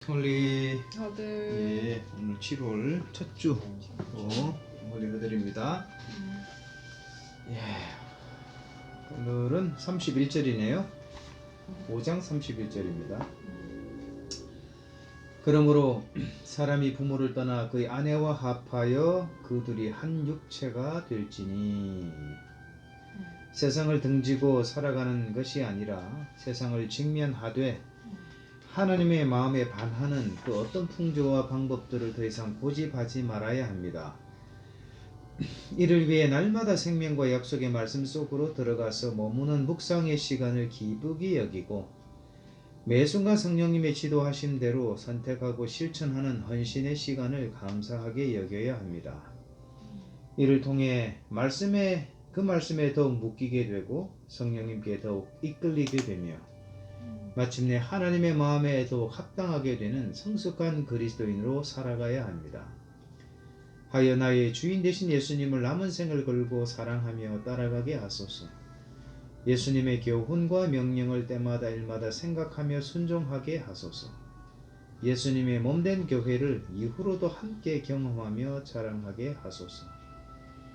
우리 다들 예, 오늘 7월 첫 주 올려드립니다. 예, 오늘은 31절이네요. 5장 31절입니다. 그러므로 사람이 부모를 떠나 그의 아내와 합하여 그들이 한 육체가 될지니 세상을 등지고 살아가는 것이 아니라 세상을 직면하되 하나님의 마음에 반하는 그 어떤 풍조와 방법들을 더 이상 고집하지 말아야 합니다. 이를 위해 날마다 생명과 약속의 말씀 속으로 들어가서 머무는 묵상의 시간을 기쁘게 여기고 매 순간 성령님의 지도하심대로 선택하고 실천하는 헌신의 시간을 감사하게 여겨야 합니다. 이를 통해 그 말씀에 더욱 묶이게 되고 성령님께 더욱 이끌리게 되며 마침내 하나님의 마음에 더욱 합당하게 되는 성숙한 그리스도인으로 살아가야 합니다. 하여 나의 주인 되신 예수님을 남은 생을 걸고 사랑하며 따라가게 하소서. 예수님의 교훈과 명령을 때마다 일마다 생각하며 순종하게 하소서. 예수님의 몸된 교회를 이후로도 함께 경험하며 자랑하게 하소서.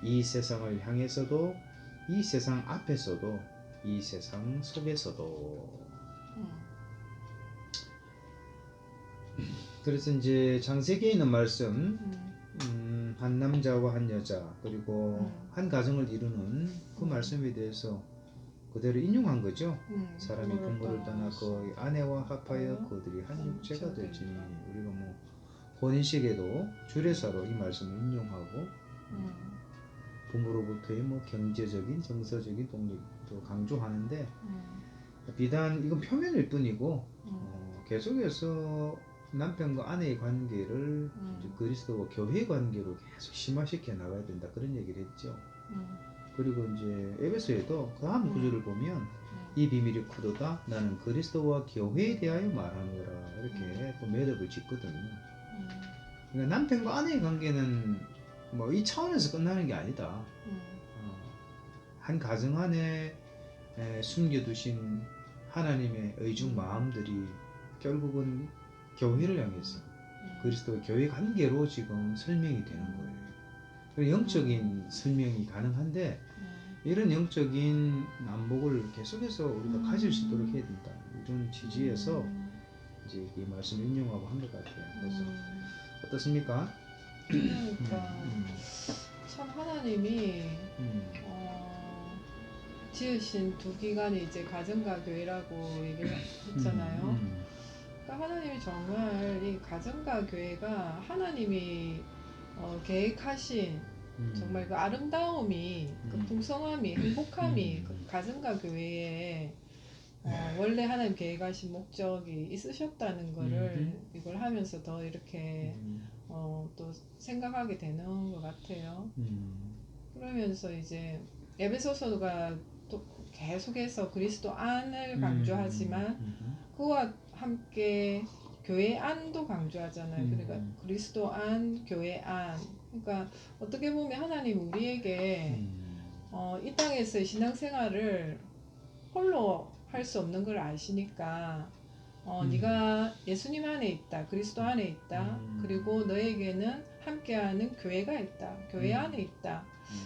이 세상을 향해서도, 이 세상 앞에서도, 이 세상 속에서도. 그래서 이제 창세기에 있는 말씀, 한 남자와 한 여자 그리고 한 가정을 이루는 그 말씀에 대해서 그대로 인용한 거죠. 사람이 부모를 떠나 그 아내와 합하여 그들이 한 육체가 될지니, 우리가 뭐 혼인식에도 주례사로 이 말씀을 인용하고 부모로부터의 뭐 경제적인, 정서적인 독립도 강조하는데 비단 이건 표면일 뿐이고 계속해서 남편과 아내의 관계를 이제 그리스도와 교회의 관계로 계속 심화시켜 나가야 된다, 그런 얘기를 했죠. 그리고 이제 에베소에도 그 다음 구절을 보면 이 비밀이 크도다 나는 그리스도와 교회에 대하여 말하노라, 이렇게 또 매듭을 짓거든요. 그러니까 남편과 아내의 관계는 뭐 이 차원에서 끝나는 게 아니다. 한 가정 안에 숨겨두신 하나님의 의중 마음들이 결국은 교회를 향해서 그리스도와 교회 관계로 지금 설명이 되는 거예요. 그래서 영적인 설명이 가능한데 이런 영적인 안목을 계속해서 우리가 가질 수 있도록 해야 된다, 이런 취지에서 이제 이 말씀을 인용하고 한 것 같아요. 그래서 어떻습니까? 그러니까 참 하나님이 지으신 두 기관이 이제 가정과 교회라고 얘기를 했잖아요. 그러니까 하나님이 정말 이 가정과 교회가 하나님이 계획하신 정말 그 아름다움이, 그 풍성함이, 행복함이 그 가정과 교회에 원래 하나님 계획하신 목적이 있으셨다는 거를 이걸 하면서 더 이렇게 또 생각하게 되는 것 같아요. 그러면서 이제 에베소서가 또 계속해서 그리스도 안을 강조하지만 그와 함께 교회 안도 강조하잖아요. 그러니까 그리스도 안, 교회 안. 그러니까 어떻게 보면 하나님 우리에게 이 땅에서의 신앙생활을 홀로 할 수 없는 걸 아시니까 네가 예수님 안에 있다, 그리스도 안에 있다, 그리고 너에게는 함께하는 교회가 있다, 교회 안에 있다.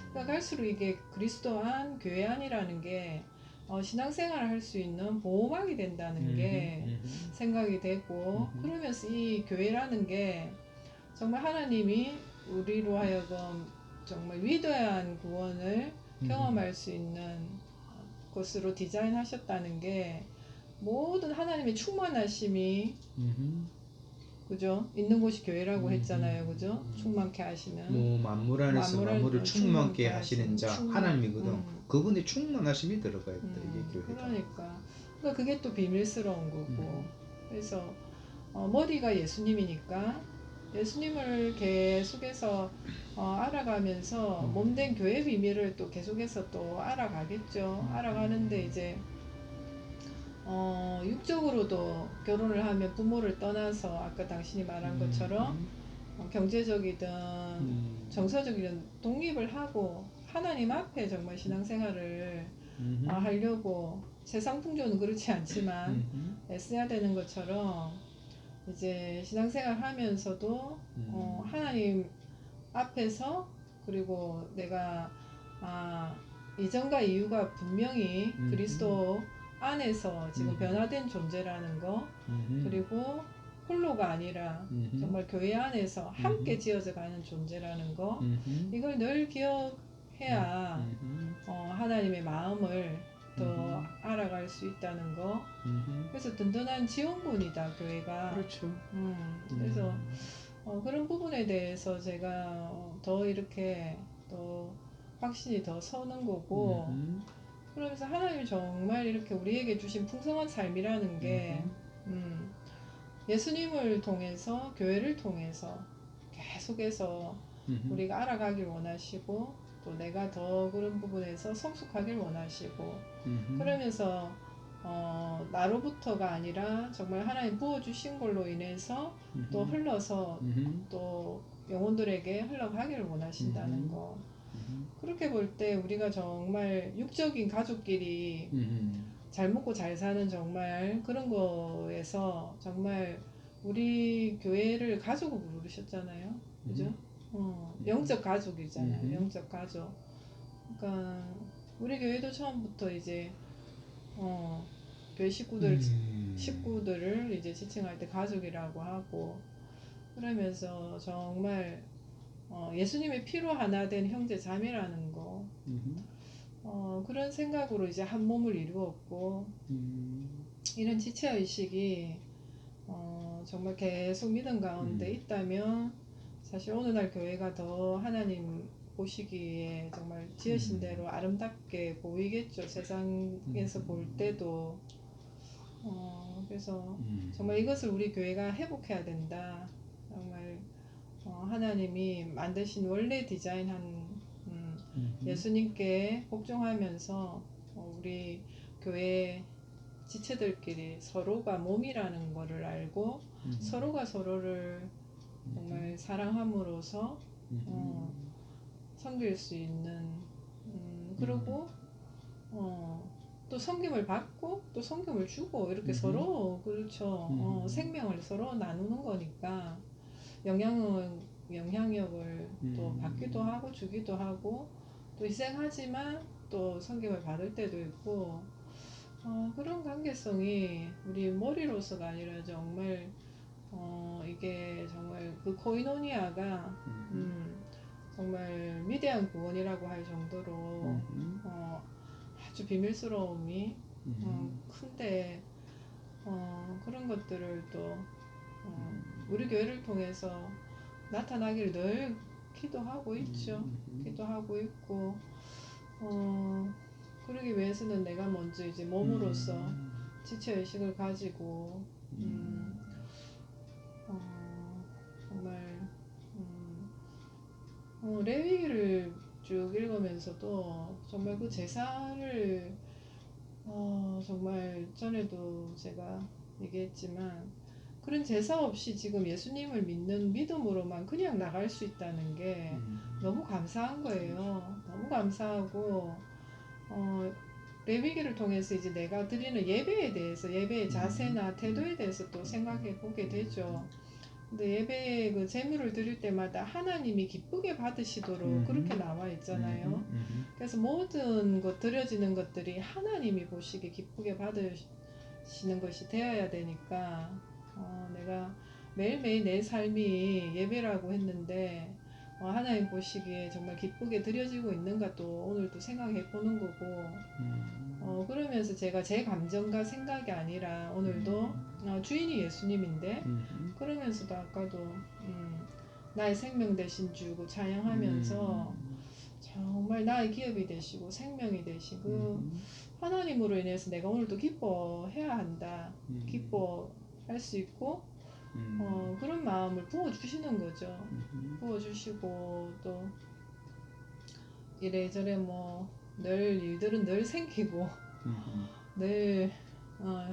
그러니까 갈수록 이게 그리스도 안, 교회 안이라는 게 신앙생활을 할 수 있는 보호막이 된다는 게 생각이 되고, 그러면서 이 교회라는 게 정말 하나님이 우리로 하여금 정말 위대한 구원을 경험할 수 있는 곳으로 디자인하셨다는 게, 모든 하나님의 충만하심이 그죠? 있는 곳이 교회라고 했잖아요. 그죠? 충만케 하시는, 뭐 만물 안에서 만물을 충만케 하시는 자 하나님이거든. 그분의 충만하심이 들어가 있다, 이게 교회다. 그러니까 그게 또 비밀스러운 거고. 그래서 머리가 예수님이니까 예수님을 계속해서 알아가면서 몸된 교회 비밀을 또 계속해서 또 알아가겠죠. 알아가는데 이제 육적으로도 결혼을 하면 부모를 떠나서 아까 당신이 말한 것처럼 경제적이든 정서적이든 독립을 하고 하나님 앞에 정말 신앙생활을 하려고, 세상 풍조는 그렇지 않지만 애써야 되는 것처럼 이제 신앙생활 하면서도 하나님 앞에서 그리고 내가 이전과 이유가 분명히 그리스도 안에서 지금 변화된 존재라는 거 그리고 홀로가 아니라 정말 교회 안에서 함께 지어져 가는 존재라는 거 이걸 늘 기억해야 하나님의 마음을 더 알아갈 수 있다는 거 그래서 든든한 지원군이다 교회가 그렇죠. 그래서 그런 부분에 대해서 제가 더 이렇게 더 확신이 더 서는 거고 그러면서 하나님이 정말 이렇게 우리에게 주신 풍성한 삶이라는 게 예수님을 통해서 교회를 통해서 계속해서 우리가 알아가길 원하시고 또 내가 더 그런 부분에서 성숙하길 원하시고 그러면서 나로부터가 아니라 정말 하나님 부어주신 걸로 인해서 또 흘러서 또 영혼들에게 흘러가기를 원하신다는 거 그렇게 볼 때 우리가 정말 육적인 가족끼리 잘 먹고 잘 사는 정말 그런 거에서 정말 우리 교회를 가족으로 부르셨잖아요. 그죠? 영적 가족이잖아요. 영적 가족. 그러니까 우리 교회도 처음부터 이제 교회 식구들을 이제 지칭할 때 가족이라고 하고 그러면서 정말 예수님의 피로 하나 된 형제 자매라는 거 그런 생각으로 이제 한 몸을 이루었고 이런 지체의식이 정말 계속 믿음 가운데 있다면 사실 오늘날 교회가 더 하나님 보시기에 정말 지으신 대로 아름답게 보이겠죠. 세상에서 볼 때도 그래서 정말 이것을 우리 교회가 회복해야 된다. 정말 하나님이 만드신 원래 디자인한 예수님께 복종하면서 우리 교회 지체들끼리 서로가 몸이라는 것을 알고 서로가 서로를 정말 사랑함으로써 섬길 수 있는 그리고 또 섬김을 받고 또 섬김을 주고 이렇게 서로 그렇죠. 생명을 서로 나누는 거니까 영향력을 또 받기도 하고 주기도 하고 또 희생하지만 또 섬김을 받을 때도 있고 그런 관계성이 우리 머리로서가 아니라 정말 이게 정말 그 코이노니아가 정말 위대한 구원이라고 할 정도로 아주 비밀스러움이 큰데 그런 것들을 또 우리 교회를 통해서 나타나기를 늘 기도하고 있죠. 기도하고 있고 그러기 위해서는 내가 먼저 이제 몸으로서 지체의식을 가지고 정말 레위기를 쭉 읽으면서도 정말 그 제사를 정말 전에도 제가 얘기했지만 그런 제사 없이 지금 예수님을 믿는 믿음으로만 그냥 나갈 수 있다는 게 너무 감사한 거예요. 너무 감사하고 레위기를 통해서 이제 내가 드리는 예배에 대해서 예배의 자세나 태도에 대해서 또 생각해 보게 되죠. 근데 예배에 그 제물을 드릴 때마다 하나님이 기쁘게 받으시도록 그렇게 나와 있잖아요. 그래서 모든 것 드려지는 것들이 하나님이 보시기에 기쁘게 받으시는 것이 되어야 되니까 내가 매일매일 내 삶이 예배라고 했는데 하나님 보시기에 정말 기쁘게 드려지고 있는가 또 오늘도 생각해 보는 거고 그러면서 제가 제 감정과 생각이 아니라 오늘도 주인이 예수님인데 그러면서도 아까도 나의 생명 되신 주고 찬양하면서 정말 나의 기업이 되시고 생명이 되시고 하나님으로 인해서 내가 오늘도 기뻐해야 한다. 기뻐할 수 있고 그런 마음을 부어주시는 거죠. 부어주시고 또 이래저래 뭐 늘 일들은 늘 생기고 늘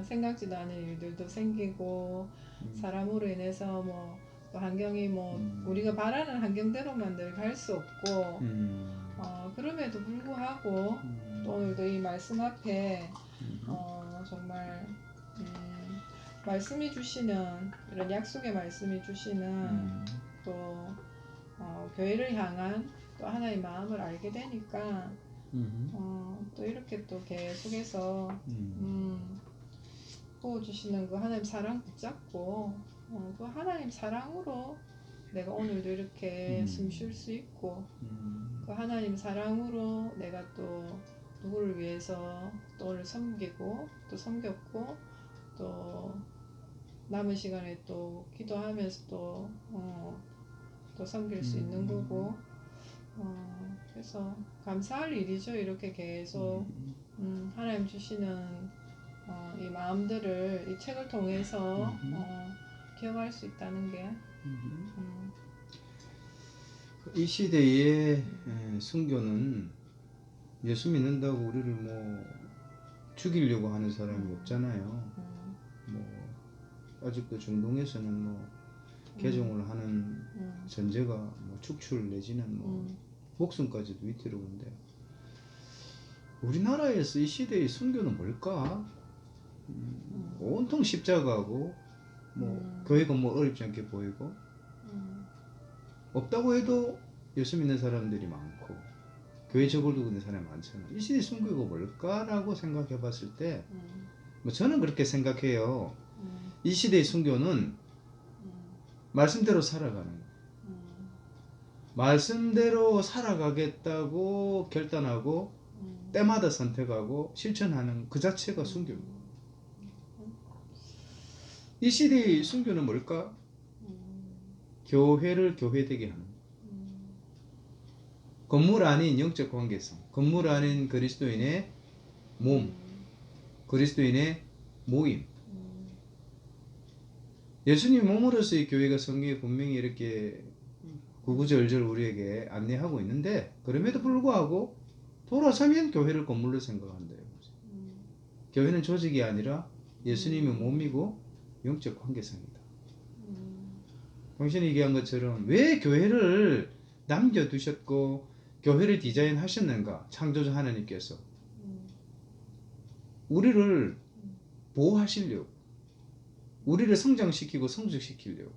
생각지도 않은 일들도 생기고 사람으로 인해서 뭐 또 환경이 뭐 우리가 바라는 환경대로만 늘 갈 수 없고 그럼에도 불구하고 또 오늘도 이 말씀 앞에 정말 말씀해 주시는 이런 약속의 말씀해 주시는 또 교회를 향한 또 하나의 마음을 알게 되니까 또 이렇게 또 계속해서 부어주시는 그 하나님 사랑 붙잡고 그 하나님 사랑으로 내가 오늘도 이렇게 숨 쉴 수 있고 그 하나님 사랑으로 내가 또 누구를 위해서 또 오늘 섬기고 또 섬겼고 또 남은 시간에 또 기도하면서 또 섬길 수 있는 거고 그래서 감사할 일이죠. 이렇게 계속 하나님 주시는 이 마음들을 이 책을 통해서 기억할 수 있다는 게 이 시대의 순교는 예수 믿는다고 우리를 뭐 죽이려고 하는 사람이 없잖아요. 뭐 아직도 중동에서는 뭐 개종을 하는 전제가 뭐 축출 내지는 뭐 목숨까지도 위태로운데 우리나라에서 이 시대의 순교는 뭘까? 온통 십자가고 뭐 교회가 뭐 어렵지 않게 보이고 없다고 해도 예수 믿는 사람들이 많고 교회 저골도 근데 사람이 많잖아요. 이 시대의 순교가 뭘까라고 생각해 봤을 때 뭐 저는 그렇게 생각해요. 이 시대의 순교는 말씀대로 살아가는 거. 말씀대로 살아가겠다고 결단하고 때마다 선택하고 실천하는 그 자체가 순교입니다. 이 시대의 순교는 뭘까? 교회를 교회되게 하는 거. 건물 아닌 영적 관계성, 건물 아닌 그리스도인의 몸, 그리스도인의 모임. 예수님 몸으로서의 교회가 성경에 분명히 이렇게 구구절절 우리에게 안내하고 있는데 그럼에도 불구하고 돌아서면 교회를 건물로 생각한대요. 교회는 조직이 아니라 예수님의 몸이고 영적 관계성이다. 당신이 얘기한 것처럼 왜 교회를 남겨두셨고 교회를 디자인하셨는가? 창조주 하나님께서 우리를 보호하시려고 우리를 성장시키고 성숙시키려고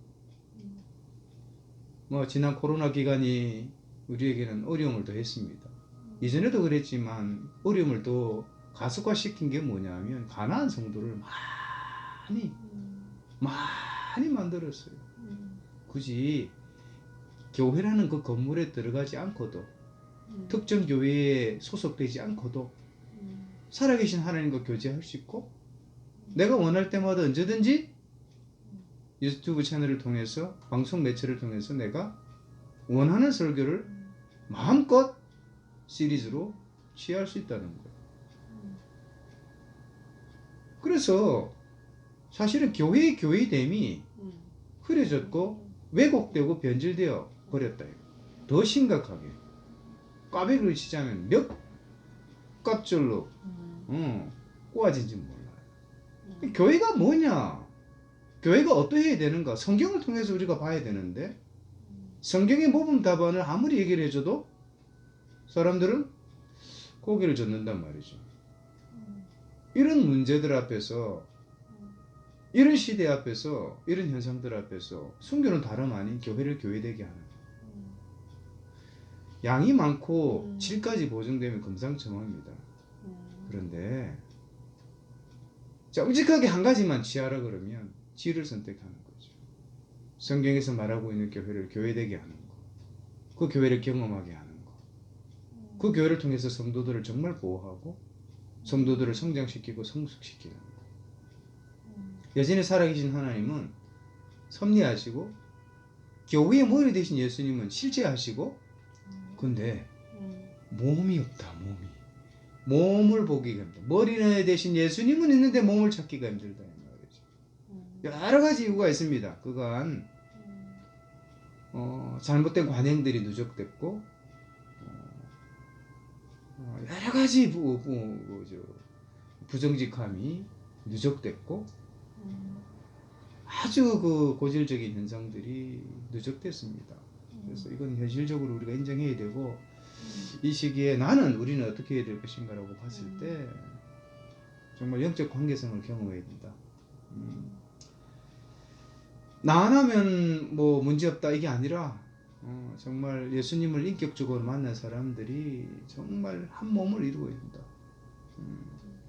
뭐 지난 코로나 기간이 우리에게는 어려움을 더했습니다. 이전에도 그랬지만 어려움을 더 가속화시킨 게 뭐냐면 가난한 성도를 많이 만들었어요. 굳이 교회라는 그 건물에 들어가지 않고도 특정 교회에 소속되지 않고도 살아계신 하나님과 교제할 수 있고 내가 원할 때마다 언제든지 유튜브 채널을 통해서 방송 매체를 통해서 내가 원하는 설교를 마음껏 시리즈로 취할 수 있다는 거예요. 그래서 사실은 교회의 교회됨이 흐려졌고 왜곡되고 변질되어 버렸다. 더 심각하게 꽈배기를 치자면 몇 갑절로 꼬아진지 몰라요. 교회가 뭐냐? 교회가 어떠해야 되는가? 성경을 통해서 우리가 봐야 되는데 성경의 모범 답안을 아무리 얘기를 해줘도 사람들은 고개를 젓는단 말이죠. 이런 문제들 앞에서 이런 시대 앞에서 이런 현상들 앞에서 순교는 다름 아닌 교회를 교회되게 하는 양이 많고 질까지 보증되면 금상첨화입니다. 그런데 정직하게 한 가지만 취하라 그러면 질을 선택하는 거죠. 성경에서 말하고 있는 교회를 교회되게 하는 거. 그 교회를 경험하게 하는 거. 그 교회를 통해서 성도들을 정말 보호하고 성도들을 성장시키고 성숙시키는 거. 여전히 살아계신 하나님은 섭리하시고 교회의 머리 되신 예수님은 실제하시고 근데 몸이 없다. 몸을 보기가 힘들다. 머리 대신 예수님은 있는데 몸을 찾기가 힘들다. 여러 가지 이유가 있습니다. 그간 잘못된 관행들이 누적됐고 여러 가지 부정직함이 누적됐고 아주 그 고질적인 현상들이 누적됐습니다. 그래서 이건 현실적으로 우리가 인정해야 되고 이 시기에 우리는 어떻게 해야 될 것인가 라고 봤을 때 정말 영적 관계성을 경험해야 된다. 나 안 하면 뭐 문제없다 이게 아니라 정말 예수님을 인격적으로 만난 사람들이 정말 한 몸을 이루어야 된다.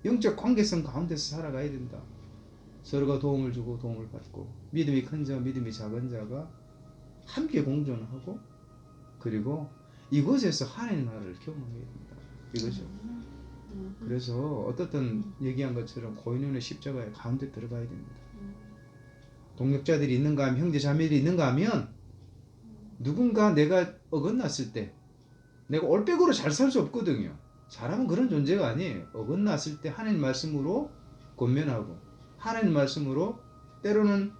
영적 관계성 가운데서 살아가야 된다. 서로가 도움을 주고 도움을 받고 믿음이 큰 자, 믿음이 작은 자가 함께 공존하고 그리고 이곳에서 하나님 나라를 경험해야 된다. 이거죠. 그래서 어떻든 얘기한 것처럼 고인원의 십자가의 가운데 들어가야 됩니다. 동력자들이 있는가 하면 형제 자매들이 있는가 하면 누군가 내가 어긋났을 때 내가 올백으로 잘 살 수 없거든요. 사람은 그런 존재가 아니에요. 어긋났을 때 하나님 말씀으로 권면하고 하나님 말씀으로 때로는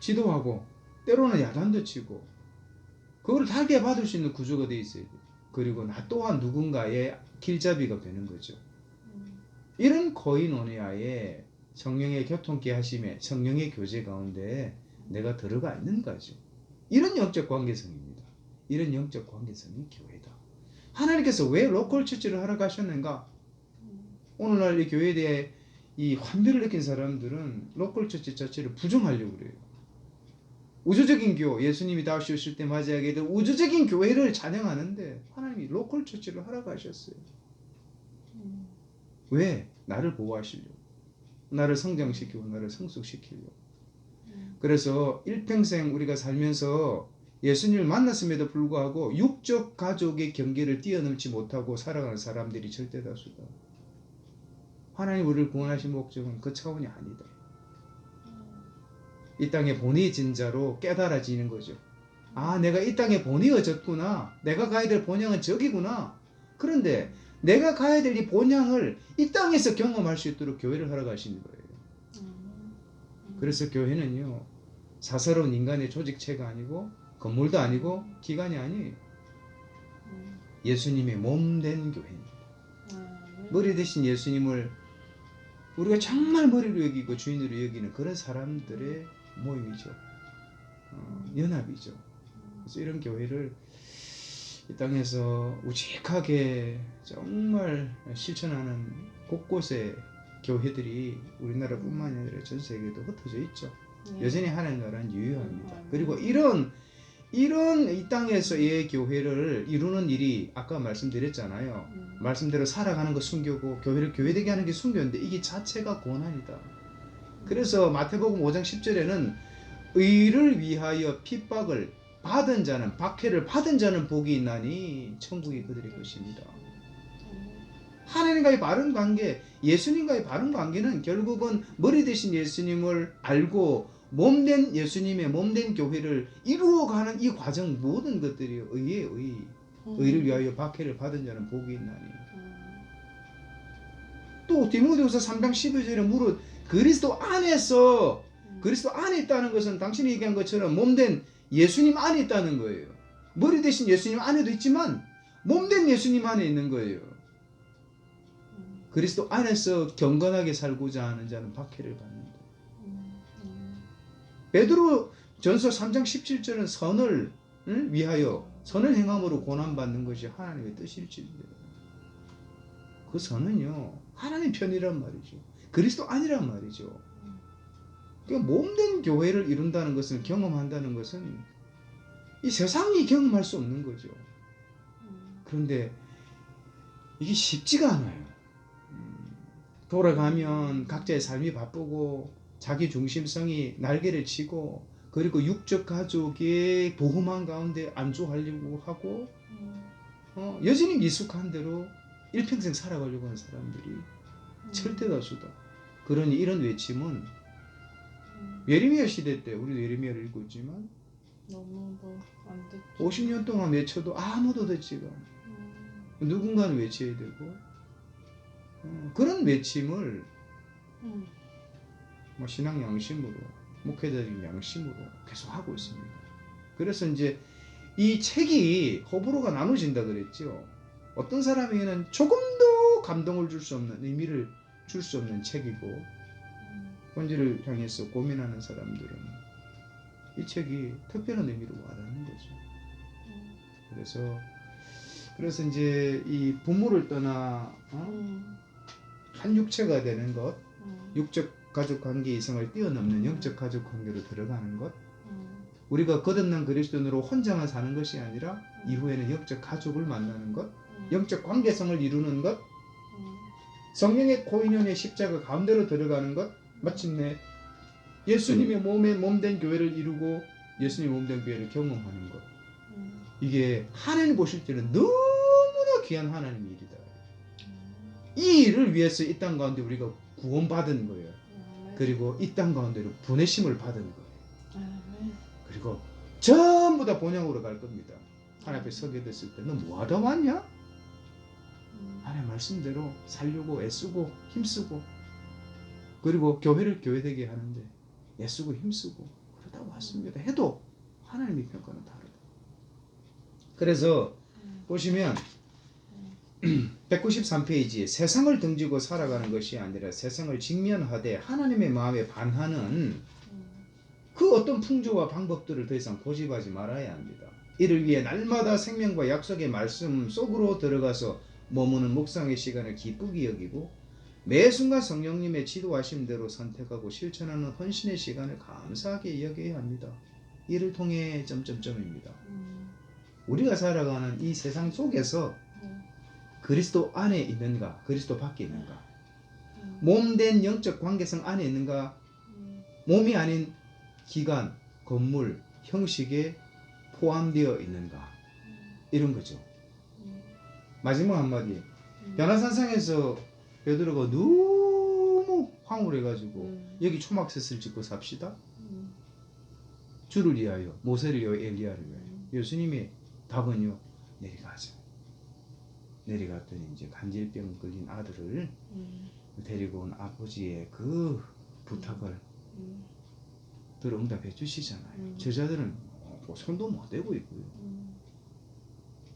지도하고 때로는 야단도 치고 그걸 달게 받을 수 있는 구조가 되어 있어야 돼요. 그리고 나 또한 누군가의 길잡이가 되는 거죠. 이런 거인오네아의 성령의 교통케 하심에 성령의 교제 가운데 내가 들어가 있는 거죠. 이런 영적 관계성입니다. 이런 영적 관계성이 교회다. 하나님께서 왜 로컬 처치를 하러 가셨는가? 오늘날 이 교회에 대해 이 환멸을 느낀 사람들은 로컬 처치 자체를 부정하려고 그래요. 우주적인 교, 예수님이 다시 오실 때 맞이하게 될 우주적인 교회를 찬양하는데 하나님이 로컬 처치를 하러 가셨어요. 왜? 나를 보호하시려고. 나를 성장시키고 나를 성숙시키려고. 그래서 일평생 우리가 살면서 예수님을 만났음에도 불구하고 육적 가족의 경계를 뛰어넘지 못하고 살아가는 사람들이 절대 다수다. 하나님 우리를 구원하신 목적은 그 차원이 아니다. 이 땅에 본이진 자로 깨달아지는 거죠. 아, 내가 이 땅에 본이어졌구나. 내가 가야 될 본향은 저기구나. 그런데 내가 가야 될 이 본향을 이 땅에서 경험할 수 있도록 교회를 하러 가시는 거예요. 그래서 교회는요, 사사로운 인간의 조직체가 아니고 건물도 아니고 기관이 아니에요. 예수님의 몸된 교회입니다. 머리 대신 예수님을 우리가 정말 머리로 여기고 주인으로 여기는 그런 사람들의 모임이죠. 연합이죠. 그래서 이런 교회를 이 땅에서 우직하게 정말 실천하는 곳곳에 교회들이 우리나라뿐만 아니라 전 세계에도 흩어져 있죠. 여전히 하나님 나라는 유효합니다. 그리고 이런 이 땅에서의 교회를 이루는 일이 아까 말씀드렸잖아요. 말씀대로 살아가는 거 순교고 교회를 교회되게 하는 게 순교인데 이게 자체가 고난이다. 그래서 마태복음 5장 10절에는 의를 위하여 핍박을 받은 자는 박해를 받은 자는 복이 있나니 천국이 그들의 것입니다. 하나님과의 바른 관계, 예수님과의 바른 관계는 결국은 머리 대신 예수님을 알고 몸된 예수님의 몸된 교회를 이루어가는 이 과정 모든 것들이 의의 의를 위하여 박해를 받은 자는 복이 있나니. 또 디모데후서 3장 12절에 무릇 그리스도 안에서 그리스도 안에 있다는 것은 당신이 얘기한 것처럼 몸된 예수님 안에 있다는 거예요. 머리 대신 예수님 안에도 있지만 몸된 예수님 안에 있는 거예요. 그리스도 안에서 경건하게 살고자 하는 자는 박해를 받는다. 베드로 전서 3장 17절은 선을 위하여 선을 행함으로 고난받는 것이 하나님의 뜻일지니라. 그 선은요 하나님 편이란 말이죠. 그리스도 아니란 말이죠. 그러니까 몸된 교회를 이룬다는 것은 경험한다는 것은 이 세상이 경험할 수 없는 거죠. 그런데 이게 쉽지가 않아요. 돌아가면 각자의 삶이 바쁘고 자기 중심성이 날개를 치고 그리고 육적 가족의 보험한 가운데 안주하려고 하고 여전히 미숙한 대로 일평생 살아가려고 하는 사람들이 절대 다수다. 그러니 이런 외침은 예레미야 시대 때 우리도 예레미야를 읽고 있지만 너무 안 듣죠. 50년 동안 외쳐도 아무도 듣지가 않아요. 누군가는 외쳐야 되고 그런 외침을 뭐 신앙 양심으로 목회자적인 양심으로 계속 하고 있습니다. 그래서 이제 이 책이 호불호가 나눠진다 그랬죠. 어떤 사람에게는 조금도 감동을 줄 수 없는 의미를 줄 수 없는 책이고 본질을 향해서 고민하는 사람들은 이 책이 특별한 의미로 와닿는 거죠. 그래서 이제 이 부모를 떠나 한 육체가 되는 것, 육적 가족 관계 이성을 뛰어넘는 영적 가족 관계로 들어가는 것. 음, 우리가 거듭난 그리스도인으로 혼자만 사는 것이 아니라 이후에는 영적 가족을 만나는 것, 영적 관계성을 이루는 것, 성령의 코인연의 십자가 가운데로 들어가는 것, 마침내 예수님의 몸에 몸된 교회를 이루고 예수님의 몸된 교회를 경험하는 것. 이게 하나님 보실 때는 너무나 귀한 하나님의 일이다. 이 일을 위해서 이 땅 가운데 우리가 구원받은 거예요. 그리고 이 땅 가운데로 보내심을 받은 거예요. 그리고 전부 다 본향으로 갈 겁니다. 하나님 앞에 서게 됐을 때 너 뭐하다 왔냐? 하나님 말씀대로 살려고 애쓰고 힘쓰고 그리고 교회를 교회되게 하는데 애쓰고 힘쓰고 그러다 왔습니다. 해도 하나님의 평가는 다르다. 그래서 보시면 193페이지에 세상을 등지고 살아가는 것이 아니라 세상을 직면하되 하나님의 마음에 반하는 그 어떤 풍조와 방법들을 더 이상 고집하지 말아야 합니다. 이를 위해 날마다 생명과 약속의 말씀 속으로 들어가서 머무는 묵상의 시간을 기쁘게 여기고 매 순간 성령님의 지도하심대로 선택하고 실천하는 헌신의 시간을 감사하게 여겨야 합니다. 이를 통해 점점점입니다. 우리가 살아가는 이 세상 속에서 그리스도 안에 있는가, 그리스도 밖에 있는가, 몸된 영적 관계성 안에 있는가, 몸이 아닌 기관, 건물, 형식에 포함되어 있는가, 이런 거죠. 마지막 한마디. 변화산상에서 베드로가 너무 황홀해가지고 여기 초막셋을 짓고 삽시다. 주를 위하여, 모세를 위하여, 엘리야를 위하여. 예수님의 답은요, 내려가자. 내려갔더니 이제 간질병 걸린 아들을 데리고 온 아버지의 그 부탁을 늘 응답해 주시잖아요. 제자들은 손도 못 대고 있고요.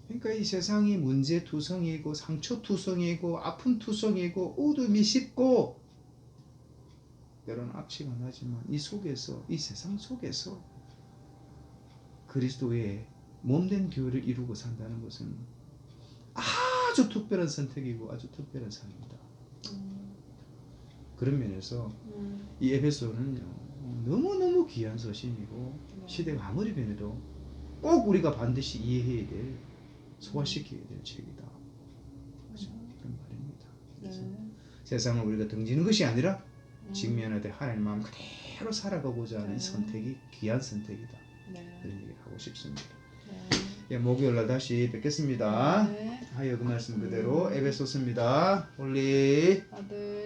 그러니까 이 세상이 문제투성이고 상처투성이고 아픔투성이고 어둠이 씹고 때로는 악취가 나지만 이 속에서, 이 세상 속에서 그리스도의 몸된 교회를 이루고 산다는 것은 아주 특별한 선택이고 아주 특별한 삶입니다. 그런 면에서 이 에베소는 너무너무 귀한 서신이고 시대가 아무리 변해도 꼭 우리가 반드시 이해해야 될, 소화시켜야 될 책이다. 그렇죠? 그런 말입니다. 그래서 세상을 우리가 등지는 것이 아니라 직면하되 하나님 마음 그대로 살아가고자 하는 선택이 귀한 선택이다. 그런 얘기를 하고 싶습니다. 예, 목요일날 다시 뵙겠습니다. 하여 그 말씀 그대로 에베소서입니다. 홀리 아들